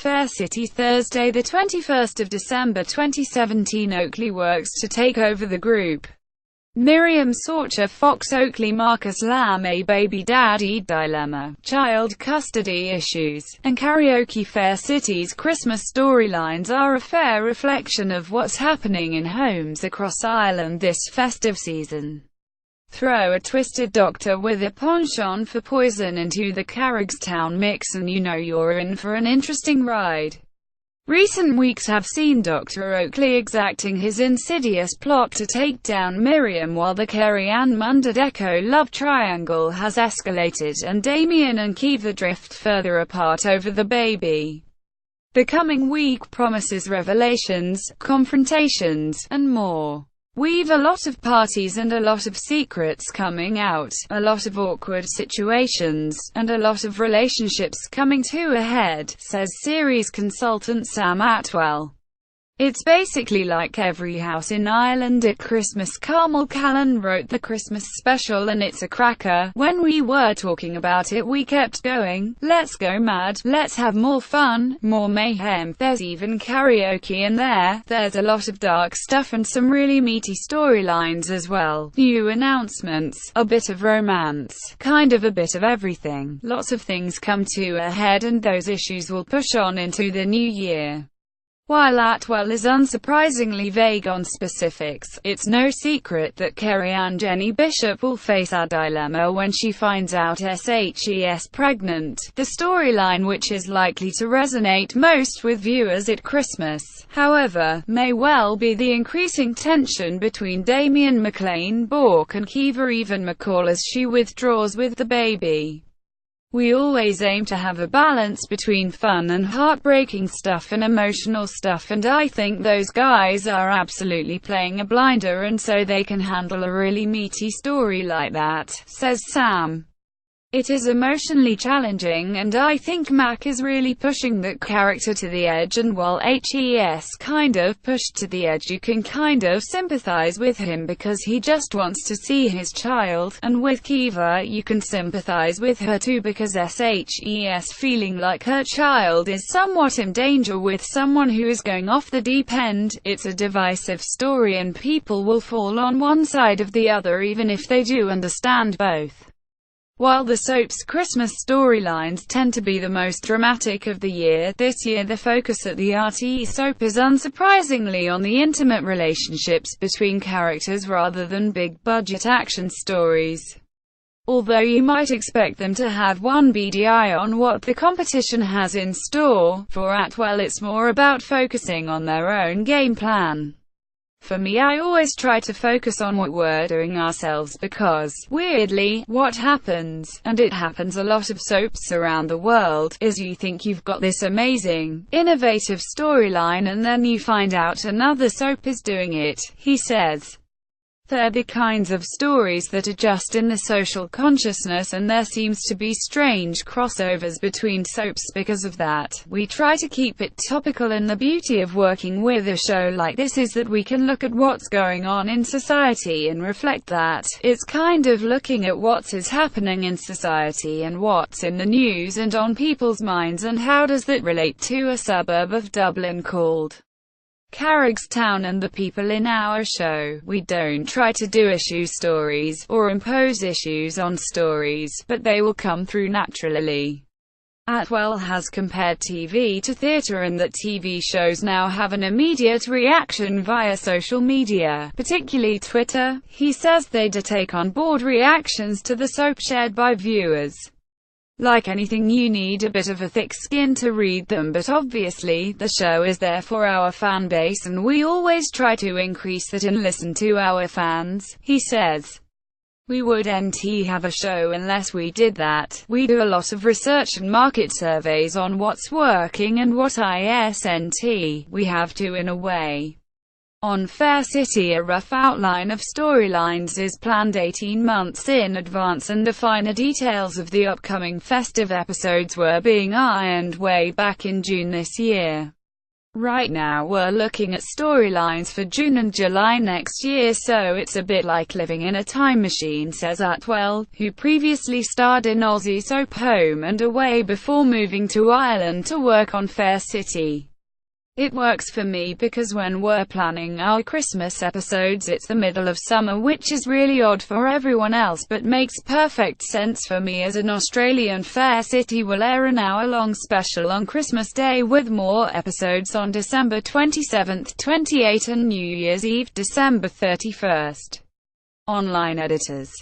Fair City, Thursday, 21 December 2017. Oakley works to take over the group. Miriam Sorcha, Fox. Oakley, Marcus Lamb. A baby daddy dilemma, child custody issues, and karaoke. Fair City's Christmas storylines are a fair reflection of what's happening in homes across Ireland this festive season. Throw a twisted doctor with a penchant for poison into the Carrickstown mix and you know you're in for an interesting ride. Recent weeks have seen Dr. Oakley exacting his insidious plot to take down Miriam, while the Kerry-Ann Mundadeco love triangle has escalated and Damien and Kiva drift further apart over the baby. The coming week promises revelations, confrontations, and more. We've a lot of parties and a lot of secrets coming out, a lot of awkward situations, and a lot of relationships coming to a head, says series consultant Sam Atwell. It's basically like every house in Ireland at Christmas. Carmel Callan wrote the Christmas special and it's a cracker. When we were talking about it we kept going, let's go mad, let's have more fun, more mayhem. There's even karaoke in there, there's a lot of dark stuff and some really meaty storylines as well. New announcements, a bit of romance, kind of a bit of everything. Lots of things come to a head and those issues will push on into the new year. While Atwell is unsurprisingly vague on specifics, it's no secret that Kerry-Ann Jenny Bishop will face a dilemma when she finds out she's pregnant. The storyline, which is likely to resonate most with viewers at Christmas, however, may well be the increasing tension between Damien McLean Bourke and Kiva Even McCall as she withdraws with the baby. We always aim to have a balance between fun and heartbreaking stuff and emotional stuff, and I think those guys are absolutely playing a blinder and so they can handle a really meaty story like that, says Sam. It is emotionally challenging and I think Mac is really pushing that character to the edge, and while he's kind of pushed to the edge you can kind of sympathize with him because he just wants to see his child, and with Kiva you can sympathize with her too because she's feeling like her child is somewhat in danger with someone who is going off the deep end. It's a divisive story and people will fall on one side or the other even if they do understand both. While the soap's Christmas storylines tend to be the most dramatic of the year, this year the focus at the RTE soap is unsurprisingly on the intimate relationships between characters rather than big-budget action stories. Although you might expect them to have one beady eye on what the competition has in store, for Atwell it's more about focusing on their own game plan. For me, I always try to focus on what we're doing ourselves because, weirdly, what happens, and it happens a lot of soaps around the world, is you think you've got this amazing, innovative storyline and then you find out another soap is doing it, he says. They're the kinds of stories that are just in the social consciousness, and there seems to be strange crossovers between soaps because of that. We try to keep it topical, and the beauty of working with a show like this is that we can look at what's going on in society and reflect that. It's kind of looking at what is happening in society and what's in the news and on people's minds, and how does that relate to a suburb of Dublin called Carrickstown and the people in our show. We don't try to do issue stories, or impose issues on stories, but they will come through naturally. Atwell has compared TV to theatre in that TV shows now have an immediate reaction via social media, particularly Twitter. He says they do take on board reactions to the soap shared by viewers. Like anything, you need a bit of a thick skin to read them, but obviously, the show is there for our fan base and we always try to increase that and listen to our fans, he says. We wouldn't have a show unless we did that. We do a lot of research and market surveys on what's working and what isn't. We have to, in a way. On Fair City, a rough outline of storylines is planned 18 months in advance, and the finer details of the upcoming festive episodes were being ironed way back in June this year. Right now we're looking at storylines for June and July next year, so it's a bit like living in a time machine, says Atwell, who previously starred in Aussie soap Home and Away before moving to Ireland to work on Fair City. It works for me because when we're planning our Christmas episodes it's the middle of summer, which is really odd for everyone else but makes perfect sense for me as an Australian. Fair City will air an hour-long special on Christmas Day with more episodes on December 27th, 28th and New Year's Eve, December 31st. Online editors.